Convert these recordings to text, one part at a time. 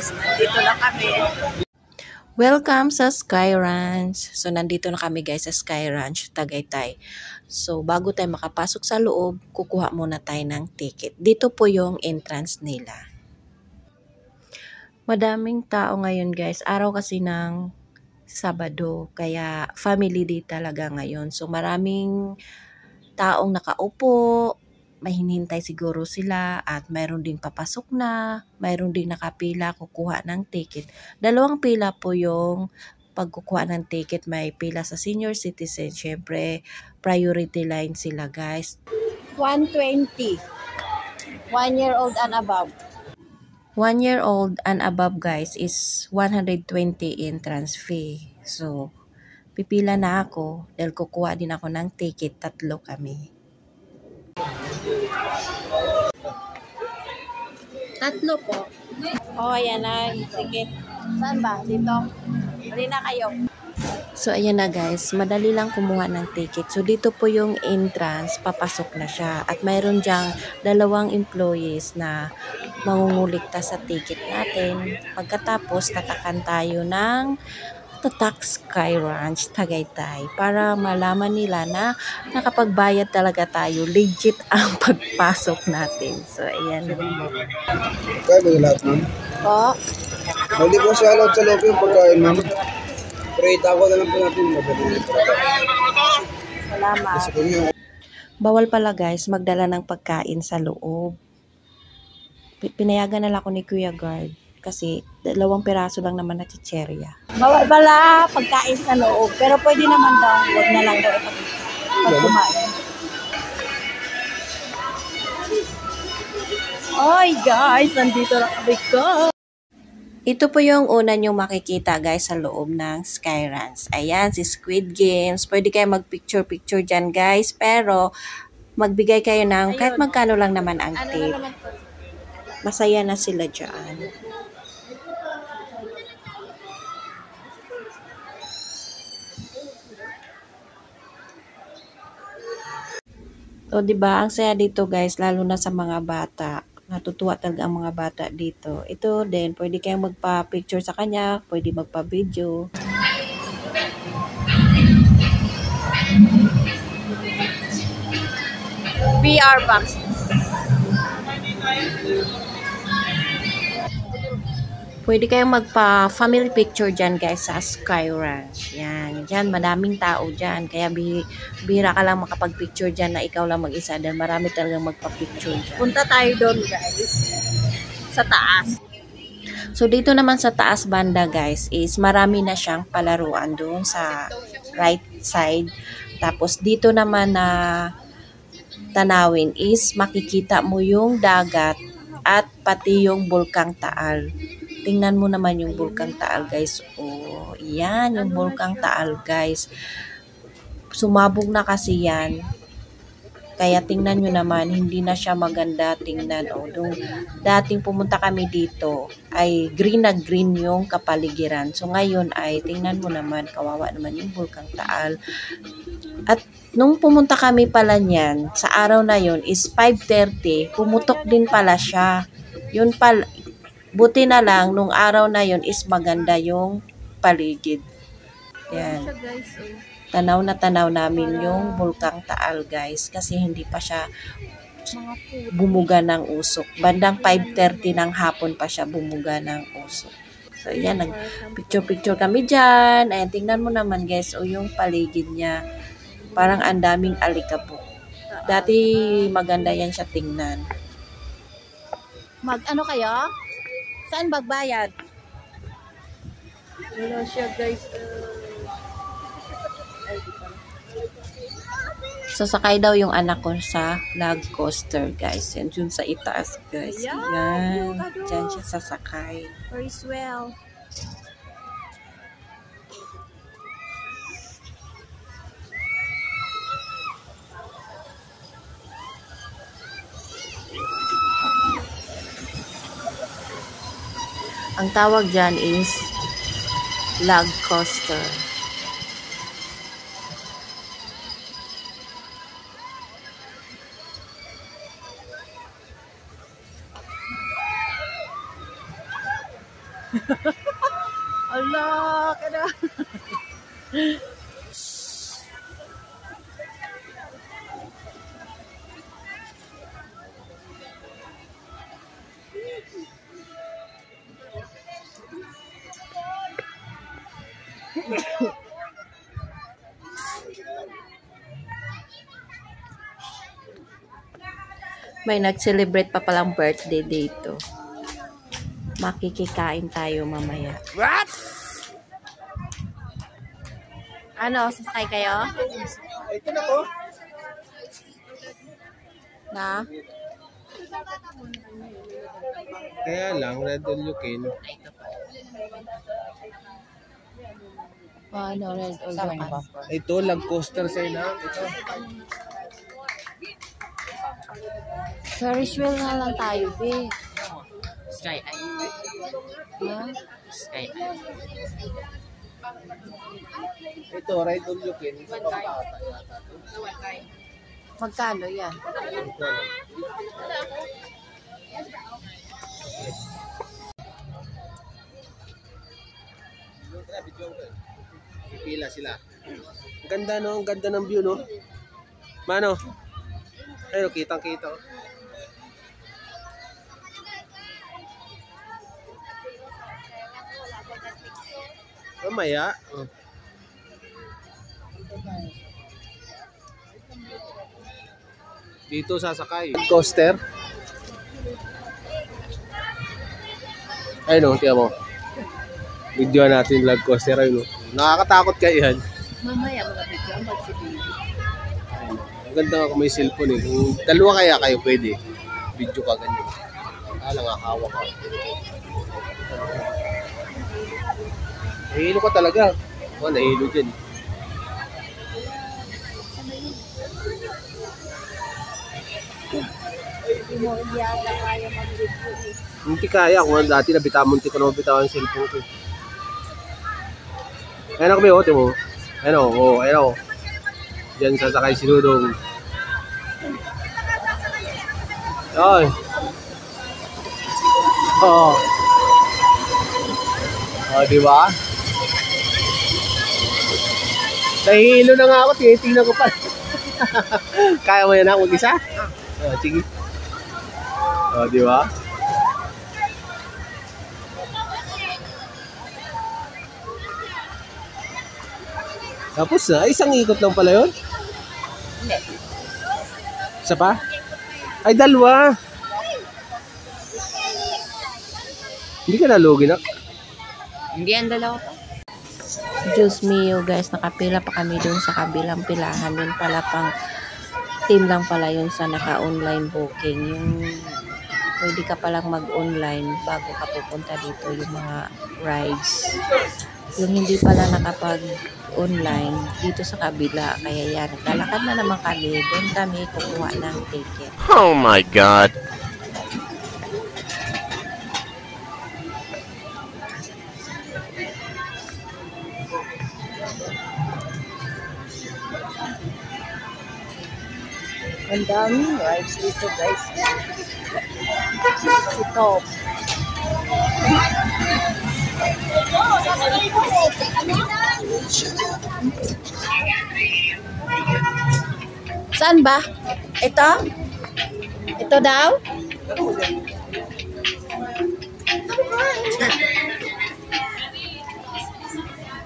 guys, nandito na kami. Welcome sa Sky Ranch. So, nandito na kami guys sa Sky Ranch, Tagaytay. So, bago tayo makapasok sa loob, kukuha muna tayo ng ticket. Dito po yung entrance nila. Madaming tao ngayon guys. Araw kasi ng Sabado, kaya family day talaga ngayon. So, maraming taong nakaupo, may hinihintay siguro sila at mayroon ding papasok na, mayroon ding nakapila kukuha ng ticket. Dalawang pila po yung pagkukuha ng ticket. May pila sa senior citizen, syempre priority line sila guys. 120. 1 year old and above. 1 year old and above guys is 120 entrance fee. So, pipila na ako dahil kukuha din ako ng ticket, 3 kami. 3 po. Oh, ayan na. Sige. Saan ba? Dito? Hali na kayo. So, ayan na guys. Madali lang kumuha ng ticket. So, dito po yung entrance. Papasok na siya. At mayroon dyang 2 employees na mangungulikta sa ticket natin. Pagkatapos, tatakan tayo ng Tatak Sky Ranch, Tagaytay. Para malaman nila na nakapagbayad talaga tayo. Legit ang pagpasok natin. So, ayan. Kaya ba yung lahat, ma'am? Po. Hindi po siya allowed sa loob yung pagkain, ma'am. Pero itago na lang po natin. Salamat. Bawal pala guys magdala ng pagkain sa loob. Pinayagan na lang ako ni Kuya Guard kasi 2 piraso lang naman na chicherya. Bawal pala pagkain sa loob. Pero pwede naman daw. Huwag na lang daw pag kumain. Oy guys, nandito na kami ko. Ito po yung una nyo makikita guys sa loob ng Sky Ranch. Ayan, si Squid Games. Pwede kayo mag-picture-picture dyan guys. Pero magbigay kayo ng kahit magkano lang naman ang tip. Masaya na sila dyan. O, diba? Ang saya dito guys, lalo na sa mga bata. Natutuwa talaga ang mga bata dito. Ito din, pwede kayong magpa-picture sa kanya, pwede magpa-video. VR box. Pwede kayong magpa-family picture dyan guys sa Sky Ranch. Yan, dyan madaming tao dyan. Kaya bihira ka lang makapag-picture dyan na ikaw lang mag-isa. Dahil marami talagang magpa-picture dyan. Punta tayo doon guys. Sa taas. So dito naman sa taas banda guys is marami na siyang palaruan doon sa right side. Tapos dito naman na tanawin is makikita mo yung dagat at pati yung Bulkang Taal. Tingnan mo naman yung Bulkang Taal guys. Oh, yan yung Bulkang Taal guys. Sumabog na kasi yan. Kaya tingnan nyo naman, hindi na siya maganda tingnan. O, dating pumunta kami dito, ay green na green yung kapaligiran. So ngayon ay tingnan mo naman, kawawa naman yung Bulkang Taal. At nung pumunta kami pala niyan, sa araw na yun is 5:30, pumutok din pala siya. Yun pala, buti na lang, nung araw na yun is maganda yung paligid. Yan. Tanaw na tanaw namin yung Bulkang Taal guys kasi hindi pa siya bumuga ng usok. Bandang 5:30 ng hapon pa siya bumuga ng usok. So yan, nag-picture-picture kami dyan. Ayan, tingnan mo naman guys, o yung paligid niya. Parang ang daming alikabok. Dati maganda yan siya tingnan. Mag-ano kayo? Saan magbayad? Wala siya guys. Sasakay daw yung anak ko sa log coaster guys. Yan dun sa itaas guys. Yan. Diyan siya sasakay. Very swell. Ang tawag dyan is log coaster. Allah, kada. May nag-celebrate pa palang birthday dito. Makikikain tayo mamaya. What? Ano, sasakay kayo? Ito na po. Na? Kaya lang, Red All You Can. Ano, red or Japan? Ito, lag coaster sa ina. Ito. Ferris wheel nga lang tayo, be. Sky Eye. Ha? Sky Eye. Ito, Red All You Can. Sa pambata yata. Magkano yan? Ito. Pila sila. Ang ganda no, ang ganda ng view no. Mano? Ayun, kitang-kita. Mamaya. Oh. Dito sasakay. Coaster. Ayun, tiyan mo. Video natin vlog coaster ayun. Nakakatakot kayo yan. Mamaya mga video ang magsibili. Ang ganda nga kung may cellphone eh. Kung dalawa kaya kayo pwede. Video ka ganyan. Lang nga, hawak ka. Nahilo ka talaga. Oh, nahilo dyan. Hindi kaya. Kung dati nabitamon ko na mabitawan ang cellphone ko. Ayan ako ba, mo. Ayan ako, ayan ako. Diyan sasakay si Dudong. Ay. Oo. Oh, di ba? Nahihilo na nga ako, tinitingnan ko pa. Kaya mo yan ako mag-isa? Oh, sige. Oh, di ba? Tapos na, isang ikot lang pala yun? Hindi. Isa pa? Ay, dalawa. Hindi ka nalugi na. Hindi ang dalawa pa. Diyos mio guys, nakapila pa kami dun sa kabilang pilahan. Yun pala pang team lang pala yun sa naka-online booking. Yung pwede ka palang mag-online bago ka pupunta dito yung mga rides. Yung hindi pala nakapag-online dito sa kabila. Kaya yan, lalakad na naman kami. Doon kami kukuha ng ticket. Oh my God. Ang daming rides dito guys. Si Top. Saan ba? Ito? Ito daw?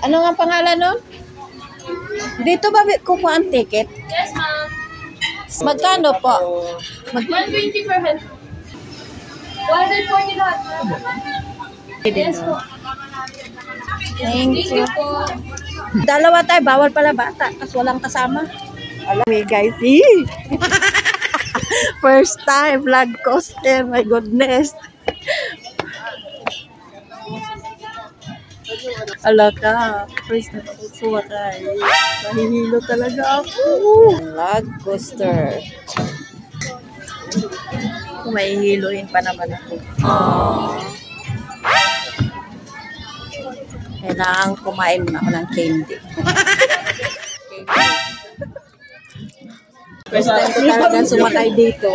Ano nga pangalan nun? Dito ba kukuha ang ticket? Yes, ma'am. Magkano po? 120 per head. 140 lahat. Yes po. Thank you. po. Dalawa tayo, bawal pala bata kasi walang kasama. Alam mo guys, first time vlog coaster, my goodness. Ala ka, first time ako sumakay. Nahihilo talaga ako. Vlog coaster. Mahihiluin pa naman ako. Kailangan kumain muna ako ng candy. First time ko talaga sumakay dito.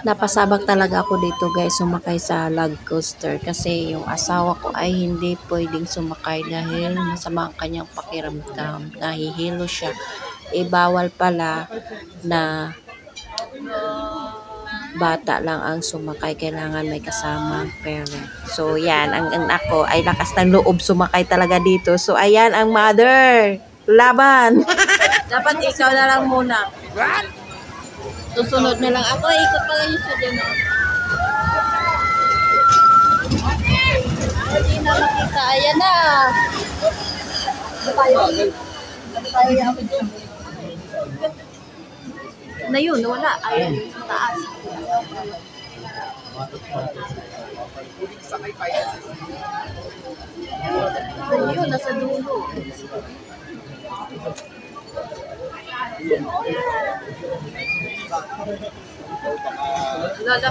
Napasabak talaga ako dito guys sumakay sa log coaster kasi yung asawa ko ay hindi pwedeng sumakay dahil masama ang kanyang pakiramdam. Nahihilo siya. Bawal pala na bata lang ang sumakay, kailangan may kasamang parent. So yan, ang anak ko ay lakas ng loob sumakay talaga dito. So ayan ang mother, laban. Dapat ikaw na lang muna. Susunod na lang ako. Ikot pa lang yung studio na. Hindi na makita. Ayan na. Tayo yapin siya. Na yun, wala. Ayan, sa taas. Ayun, nasa dulo. Lala.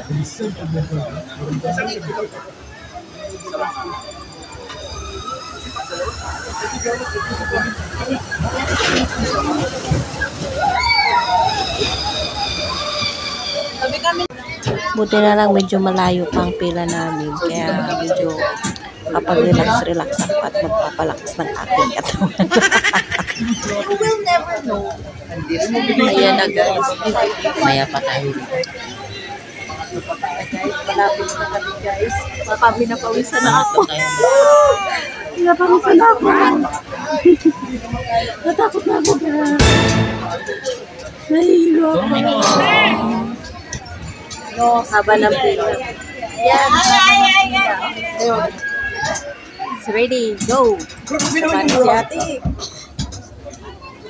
Buti na lang medyo malayo pang pila namin. Kaya medyo kapag relax ako at magpapalakas ng aking katawan. You will never know. Ayan na guys. Maya pa tayo. Malapit na kami guys. Pinapawisan na ako. Tayo. Pinapawisan na ako. Natakot na ako guys. Nahihilo ako. No, haba ng pila. Yan. It's ready, go! Paano si ate?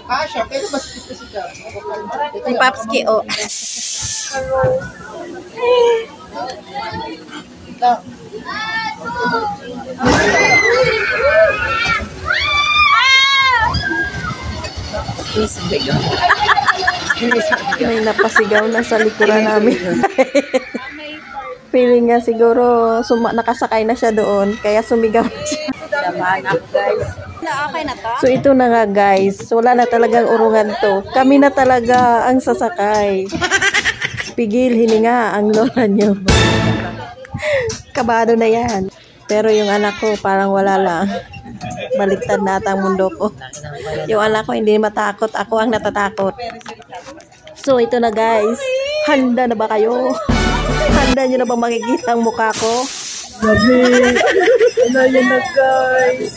Siya, pero basket kasi siya. Si Papski, oh. May napasigaw na sa likuran namin. Feeling nga siguro nakasakay na siya doon, kaya sumigaw na siya. Okay na to? So ito na nga guys, wala na talagang urungan to. Kami na talaga ang sasakay. Pigil, hininga ang lola niyo. Kabado na yan. Pero yung anak ko parang wala lang. Baliktad na ata ang mundo ko. Yung anak ko hindi matakot, ako ang natatakot. So ito na guys, handa na ba kayo? Handa nyo na ba makikita ang mukha ko? Gabi! Ano yun na guys?